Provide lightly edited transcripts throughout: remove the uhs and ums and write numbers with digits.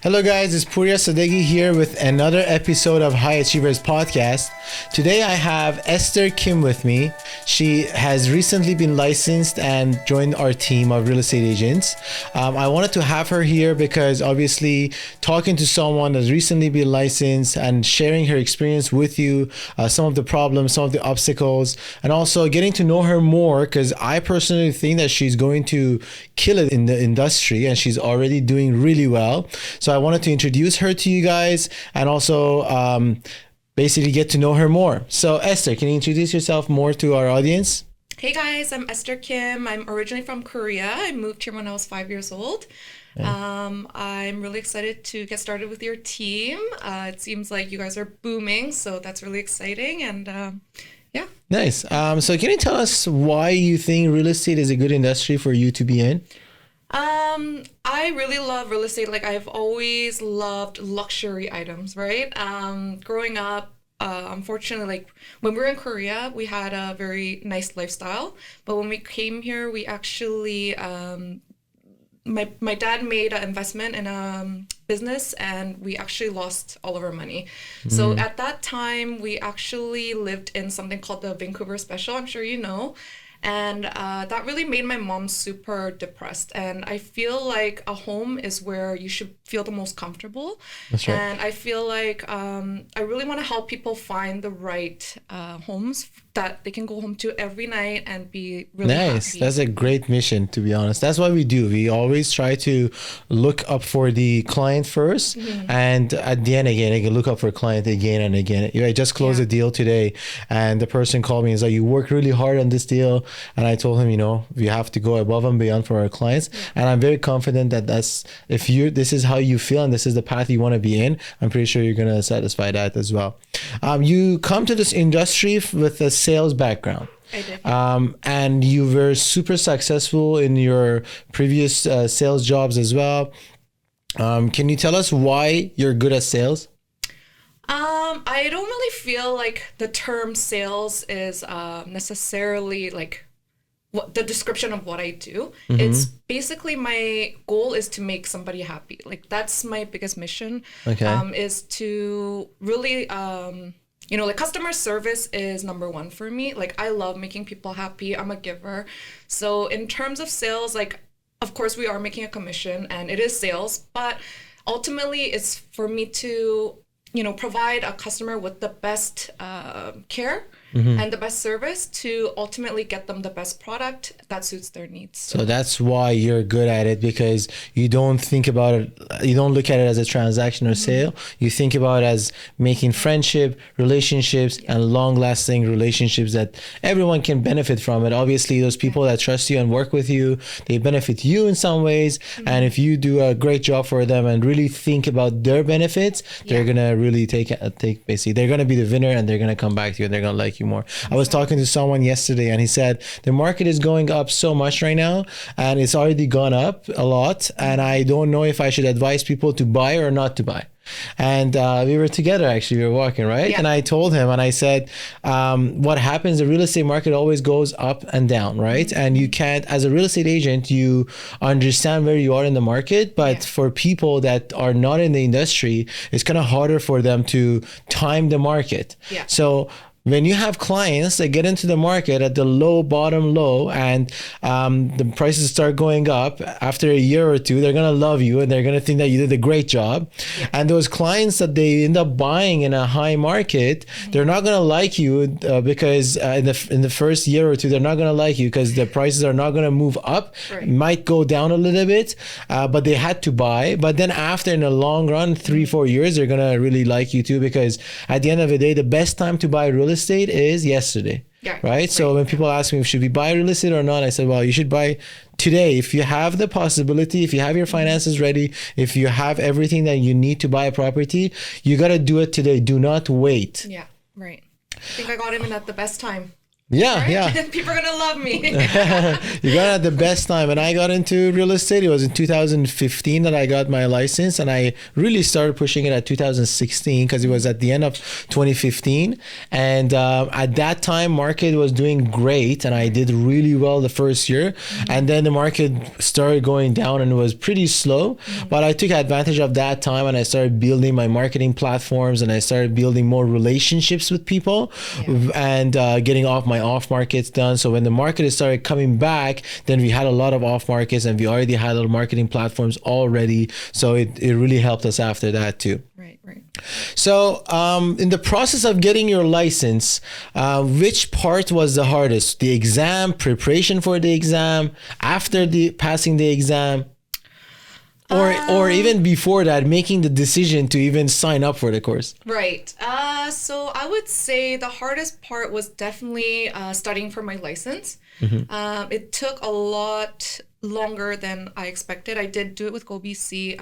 Hello guys, it's pouriasadeghi here with another episode of High Achievers Podcast. Today I have Esther Kim with me. She has recently been licensed and joined our team of real estate agents. I wanted to have her here because obviously talking to someone that's recently been licensed and sharing her experience with you, some of the problems, some of the obstacles, and also getting to know her more, because I personally think that she's going to kill it in the industry and she's already doing really well. So I wanted to introduce her to you guys and also basically get to know her more. So Esther, can you introduce yourself more to our audience? Hey guys, I'm Esther Kim. I'm originally from Korea. I moved here when I was 5 years old. I'm really excited to get started with your team. It seems like you guys are booming, so that's really exciting. And yeah. Nice. So can you tell us why you think real estate is a good industry for you to be in? I really love real estate. Like, I've always loved luxury items, right? Growing up, unfortunately, like when we were in Korea, we had a very nice lifestyle. But when we came here, we actually, my dad made an investment in a business and we actually lost all of our money. So at that time, we actually lived in something called the Vancouver Special. I'm sure you know. And that really made my mom super depressed. And I feel like a home is where you should feel the most comfortable. That's right. And I feel like I really want to help people find the right homes that they can go home to every night and be really nice. happy. That's a great mission, to be honest. That's what we do. We always try to look up for the client first, and at the end again, I can look up for a client again and again. I just closed a deal today, and the person called me and said, "You worked really hard on this deal," and I told him, we have to go above and beyond for our clients, and I'm very confident that this is how you feel and this is the path you want to be in. I'm pretty sure you're gonna satisfy that as well. You come to this industry with a sales background. I did. And you were super successful in your previous sales jobs as well. Can you tell us why you're good at sales? I don't really feel like the term sales is necessarily like what the description of what I do. It's basically my goal is to make somebody happy. Like, that's my biggest mission. Okay. Is to really like, customer service is number one for me. Like, I love making people happy. I'm a giver. So in terms of sales, like, of course we are making a commission and it is sales, but ultimately it's for me to provide a customer with the best care and the best service to ultimately get them the best product that suits their needs. So that's why you're good at it, because you don't think about it, you don't look at it as a transaction or sale. You think about it as making friendship, relationships, and long-lasting relationships that everyone can benefit from it. Obviously, those people that trust you and work with you, they benefit you in some ways. And if you do a great job for them and really think about their benefits, they're gonna really take basically, they're gonna be the winner and they're gonna come back to you and they're gonna like you more. I was talking to someone yesterday and he said the market is going up so much right now and it's already gone up a lot, and I don't know if I should advise people to buy or not to buy. And we were together, actually, we were walking, right? And I told him and I said, what happens, the real estate market always goes up and down, right? And you can't, as a real estate agent, you understand where you are in the market, but for people that are not in the industry, it's kind of harder for them to time the market. So when you have clients that get into the market at the bottom low, and the prices start going up after a year or two, they're going to love you and they're going to think that you did a great job. And those clients that they end up buying in a high market, they're not going to like you because in the first year or two, they're not going to like you because the prices are not going to move up. Might go down a little bit, but they had to buy. But then after, in the long run, 3-4 years, they're going to really like you too, because at the end of the day, the best time to buy real estate is yesterday. Right? So when people ask me, should we buy real estate or not? I said, well, you should buy today. If you have the possibility, if you have your finances ready, if you have everything that you need to buy a property, you got to do it today. Do not wait. Yeah, right. I think I got him in at the best time. Yeah, right? yeah. People are gonna love me. You got it at the best time. And I got into real estate. It was in 2015 that I got my license, and I really started pushing it at 2016 because it was at the end of 2015. And at that time, market was doing great, and I did really well the first year. And then the market started going down, and it was pretty slow. But I took advantage of that time, and I started building my marketing platforms, and I started building more relationships with people, and getting off markets done. So when the market started coming back, then we had a lot of off markets, and we already had our marketing platforms already. So it really helped us after that too. Right. So in the process of getting your license, which part was the hardest? The exam, preparation for the exam, after the passing the exam? Or even before that, making the decision to even sign up for the course. Right. So I would say the hardest part was definitely studying for my license. It took a lot longer than I expected. I did do it with GoBC.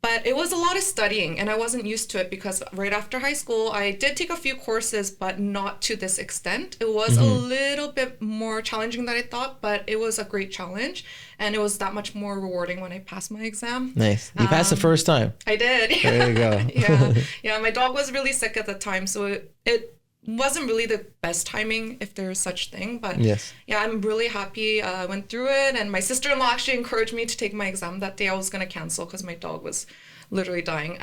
But it was a lot of studying, and I wasn't used to it because right after high school, I did take a few courses, but not to this extent. It was a little bit more challenging than I thought, but it was a great challenge, and it was that much more rewarding when I passed my exam. Nice. You passed the first time. I did. There you go. Yeah. My dog was really sick at the time, so it wasn't really the best timing, if there's such thing, but yes. Yeah, I'm really happy I went through it, and my sister-in-law actually encouraged me to take my exam that day. I was going to cancel because my dog was literally dying,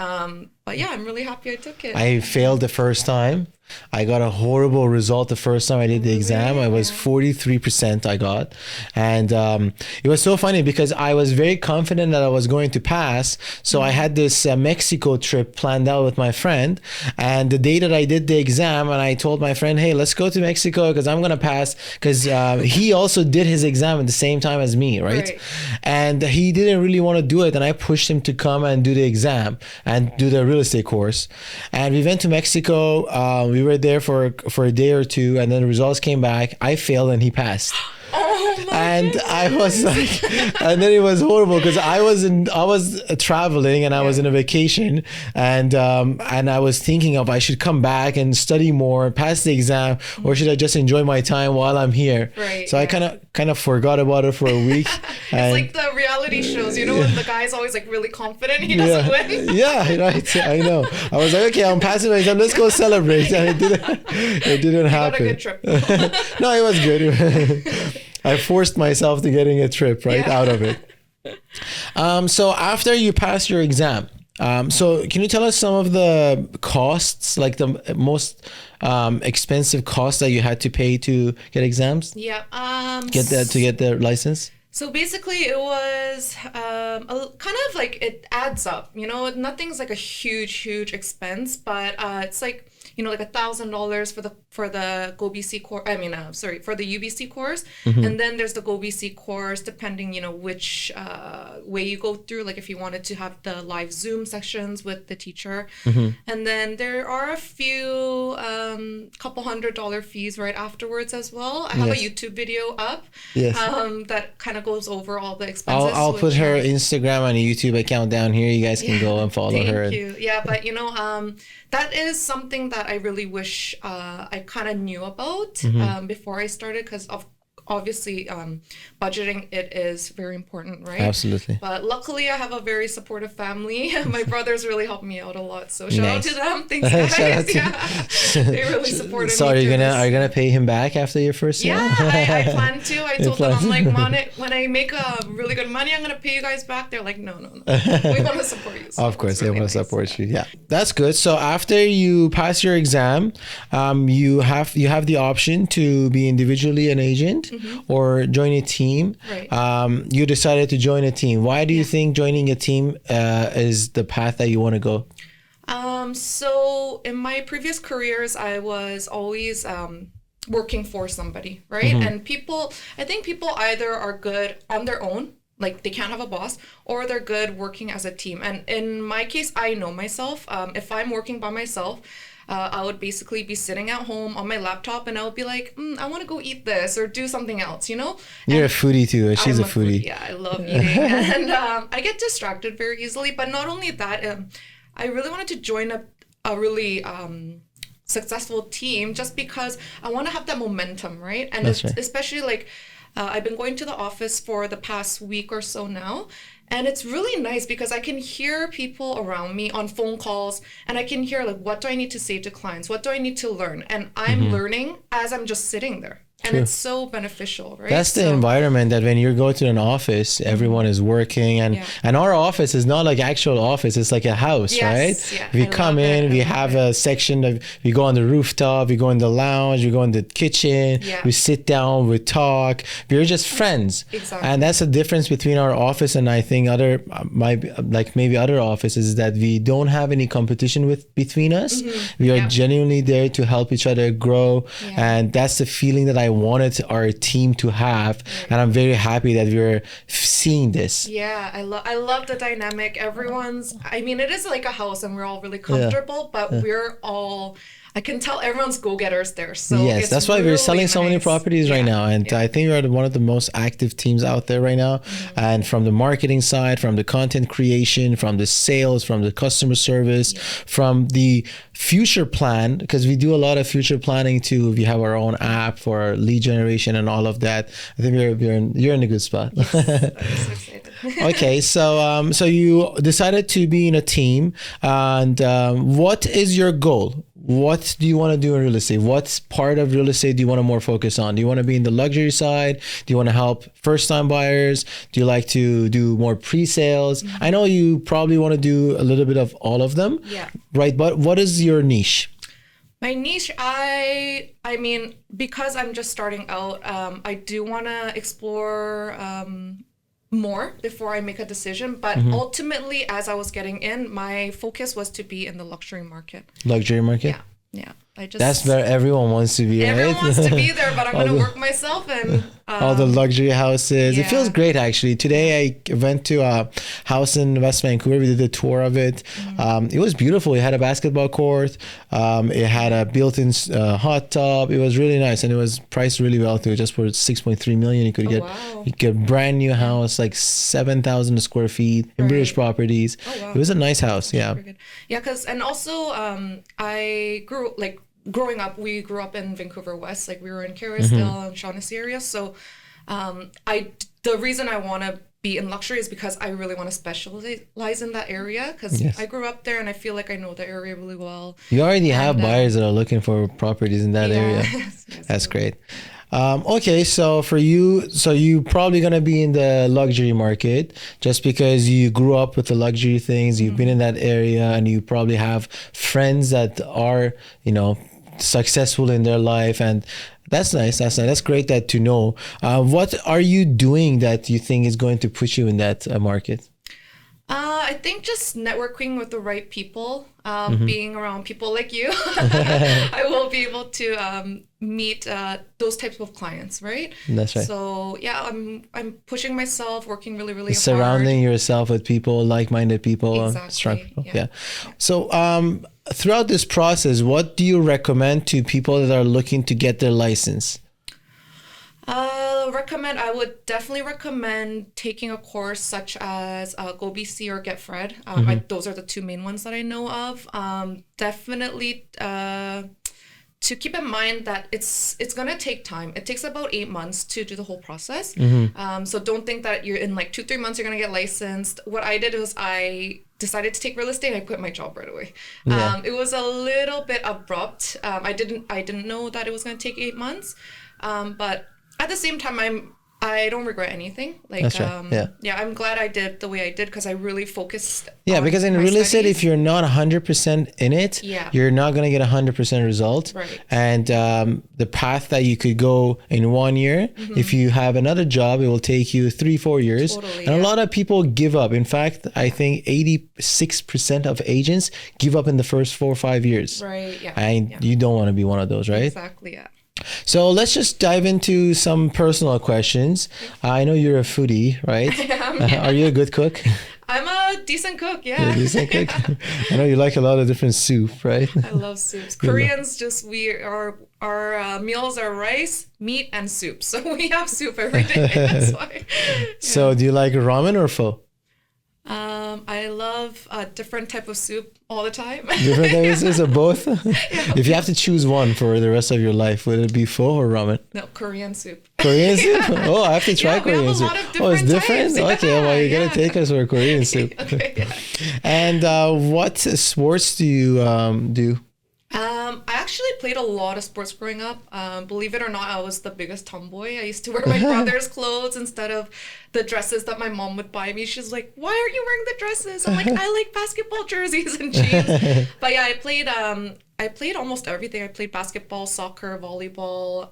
but yeah, I'm really happy I took it. I failed the first time. I got a horrible result the first time I did the exam. I was 43% I got. And it was so funny because I was very confident that I was going to pass. So I had this Mexico trip planned out with my friend. And the day that I did the exam, and I told my friend, hey, let's go to Mexico because I'm going to pass. Because he also did his exam at the same time as me, right? And he didn't really want to do it. And I pushed him to come and do the exam and do the real estate course. And we went to Mexico. We were there for a day or two, and then the results came back. I failed and he passed. And I was like, and then it was horrible because I was traveling, and I was in a vacation, and I was thinking of I should come back and study more, pass the exam, or should I just enjoy my time while I'm here? Right. So I kind of forgot about it for a week. It's like the reality shows, you know, when the guy's always like really confident he doesn't win. Yeah, right. I know. I was like, okay, I'm passing my exam. Let's go celebrate. And it didn't happen. You got a good trip. No, it was good. I forced myself to getting a trip out of it. So after you pass your exam, so can you tell us some of the costs, like the most expensive costs that you had to pay to get exams? Yeah. To get the license? So basically it was kind of like it adds up, you know, nothing's like a huge expense, but it's like, you know, like $1,000 for the GoBC course. For the UBC course, and then there's the GoBC course, depending, you know, which way you go through. Like if you wanted to have the live Zoom sessions with the teacher, and then there are a few couple $100 fees right afterwards as well. I have a YouTube video up that kind of goes over all the expenses. I'll put her Instagram and YouTube account down here. You guys can go and follow her. Thank you. Yeah, but you know, that is something that I really wish I kind of knew about before I started, because obviously budgeting it is very important, right? Absolutely. But luckily I have a very supportive family. My brothers really helped me out a lot, so shout out to them. Thanks guys. They really supported me. So are you gonna pay him back after your first year? I plan to. I told them, I'm like, when I make really good money, I'm gonna pay you guys back. They're like, no, we want to support you. So of course, they want to support you. Yeah, that's good. So after you pass your exam, you have the option to be individually an agent or join a team. Right. You decided to join a team. Why do you think joining a team is the path that you want to go? So in my previous careers, I was always working for somebody, right? And I think people either are good on their own, like they can't have a boss, or they're good working as a team. And in my case, I know myself. If I'm working by myself, I would basically be sitting at home on my laptop, and I would be like, I want to go eat this or do something else, you know? You're a foodie too. She's a foodie. Yeah, I love eating. And I get distracted very easily. But not only that, I really wanted to join a really successful team just because I want to have that momentum, right? And That's right. especially like I've been going to the office for the past week or so now. And it's really nice because I can hear people around me on phone calls and I can hear like, what do I need to say to clients? What do I need to learn? And I'm learning as I'm just sitting there. And it's so beneficial, right? That's the environment that when you go to an office, everyone is working, and our office is not like actual office; it's like a house, right? Yeah, We come in, we have a section of, we go on the rooftop, we go in the lounge, we go in the kitchen, we sit down, we talk. We're just friends, Exactly. and that's the difference between our office and I think other, maybe other offices, is that we don't have any competition between us. We are genuinely there to help each other grow, and that's the feeling that I wanted our team to have, and I'm very happy that we're seeing this. Yeah, I love the dynamic. I mean, it is like a house and we're all really comfortable, but we're all, I can tell everyone's go-getters there. So yes, that's why we're selling so many properties right now, and I think we're one of the most active teams out there right now. And from the marketing side, from the content creation, from the sales, from the customer service, from the future plan, because we do a lot of future planning too. We have our own app for our lead generation and all of that. I think you're in a good spot. Yes, I'm so excited. Okay, so you decided to be in a team, and what is your goal? What do you want to do in real estate? What part of real estate do you want to more focus on? Do you want to be in the luxury side? Do you want to help first-time buyers? Do you like to do more pre-sales? I know you probably want to do a little bit of all of them, right? But what is your niche? My niche, I mean, because I'm just starting out, I do want to explore more before I make a decision. But ultimately, as I was getting in, my focus was to be in the luxury market. Luxury market? Yeah. That's where everyone wants to be, right? Everyone wants to be there, but I'm going to work myself and... all the luxury houses. It feels great, actually. Today, I went to a house in West Vancouver. We did a tour of it. It was beautiful. It had a basketball court. It had a built-in hot tub. It was really nice, and it was priced really well, too. Just for $6.3 million, you could get a brand new house, like 7,000 square feet in British properties. It was a nice house, Yeah, because, and also, growing up, we grew up in Vancouver West. Like, we were in Kerrisdale and Shaughnessy area. So the reason I want to be in luxury is because I really want to specialize in that area, because I grew up there and I feel like I know the area really well. You already have buyers that are looking for properties in that area. That's great. Okay, so for you, you probably gonna be in the luxury market just because you grew up with the luxury things. You've been in that area, and you probably have friends that are, successful in their life, and that's nice. That's great to know. What are you doing that you think is going to push you in that market? I think just networking with the right people, being around people like you, I will be able to meet those types of clients, right? That's right. So I'm pushing myself, working really, really hard. Surrounding yourself with people, like-minded people, exactly. strong people. Yeah. So throughout this process, what do you recommend to people that are looking to get their license? I would definitely recommend taking a course such as Go BC or Get Fred. Those are the two main ones that I know of. Definitely to keep in mind that it's going to take time. It takes about 8 months to do the whole process. So don't think that you're in like 2-3 months you're going to get licensed. What I did was I decided to take real estate. I quit my job right away. It was a little bit abrupt. I didn't know that it was going to take 8 months. But at the same time, I don't regret anything. Like, that's right. I'm glad I did the way I did because I really focused. Yeah, because in real estate, if you're not 100% in it, you're not going to get 100% result. Right. And the path that you could go in 1 year, if you have another job, it will take you 3-4 years. Totally, and a lot of people give up. In fact, I think 86% of agents give up in the first 4 or 5 years. Right. Yeah. And you don't want to be one of those, right? Exactly. Yeah. So let's just dive into some personal questions. I know you're a foodie, right? I am. Are you a good cook? I'm a decent cook, yeah. You're a decent cook? I know you like a lot of different soup, right? I love soups. Koreans our meals are rice, meat, and soup. So we have soup every day. That's why. So do you like ramen or pho? I love a different type of soup all the time. Different types of both? If you have to choose one for the rest of your life, would it be pho or ramen? No, Korean soup. Korean soup? Oh, I have to try Yeah, we have Korean a soup. lot of Oh, it's different different? types. Okay, well, you Yeah, gotta take us for Korean soup. Okay, yeah. And what sports do you do? I actually played a lot of sports growing up. Believe it or not, I was the biggest tomboy. I used to wear my brother's clothes instead of the dresses that my mom would buy me. She's like, "Why aren't you wearing the dresses?" I'm like, "I like basketball jerseys and jeans." But yeah, I played almost everything. I played basketball, soccer, volleyball.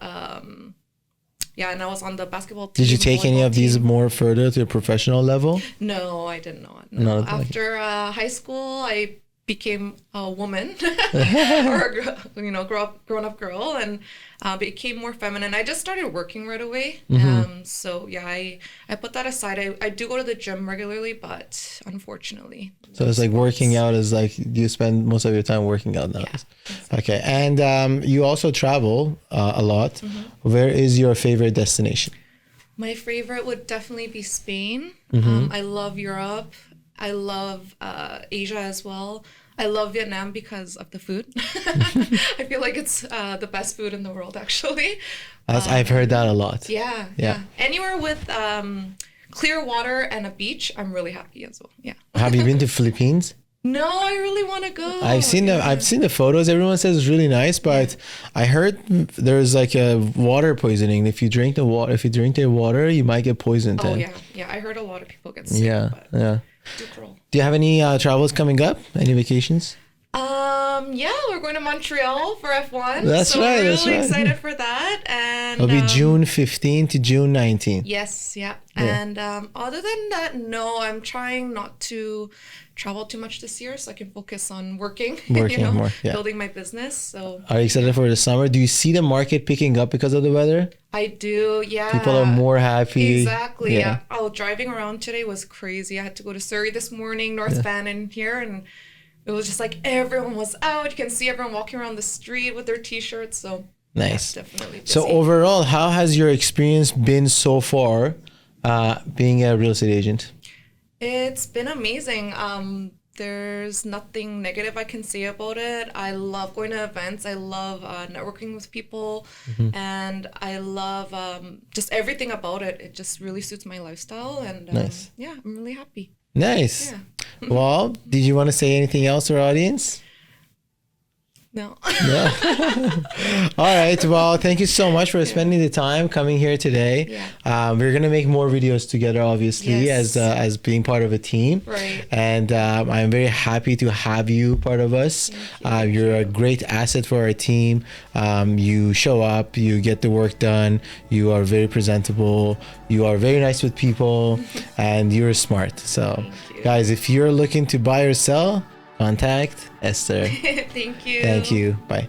Yeah, and I was on the basketball team. Did you take any volleyball of these team. more further to a professional level? No, I did not. No, No. okay. After high school, I became a woman or grown up girl, and became more feminine. I just started working right away. So yeah, I put that aside. I do go to the gym regularly, but unfortunately. So it's like working out is like you spend most of your time working out now. Yeah, exactly. Okay, and you also travel a lot. Where is your favorite destination? My favorite would definitely be Spain. I love Europe. I love Asia as well. I love Vietnam because of the food. I feel like it's the best food in the world, actually. I've heard that a lot. Yeah. Anywhere with clear water and a beach, I'm really happy as well. Yeah. Have you been to Philippines? No, I really want to go. I've seen the photos. Everyone says it's really nice, but I heard there's like a water poisoning. If you drink their water, you might get poisoned. Oh yeah. I heard a lot of people get sick. Yeah. Do crawl. Do you have any travels coming up? Any vacations? Yeah, we're going to Montreal for F1. That's so right, we're that's really right. excited for that. And It'll be June 15 to June 19. Yes, yeah. And other than that, no, I'm trying not to travel too much this year so I can focus on working more, building my building So Are you excited for the summer? Do you see the market picking up because of the weather? I do, yeah. People are more happy. Exactly, yeah. Oh, driving around today was crazy. I had to go to Surrey this morning, North Van in here, and it was just like everyone was out. You can see everyone walking around the street with their t-shirts. So nice. Yeah, definitely busy. So overall, how has your experience been so far being a real estate agent? It's been amazing. There's nothing negative I can say about it. I love going to events. I love networking with people, and I love just everything about it. It just really suits my lifestyle, and Nice. Yeah, I'm really happy. Nice. Yeah. Well, did you want to say anything else to our audience? No. No. All right. Well, thank you so much for spending the time coming here today. Yeah. We're gonna make more videos together, obviously, Yes. as being part of a team. Right. And I'm very happy to have you part of us. You're a great asset for our team. You show up, you get the work done. You are very presentable. You are very nice with people, and you're smart. So, guys, if you're looking to buy or sell, contact Esther. Thank you. Thank you. Bye.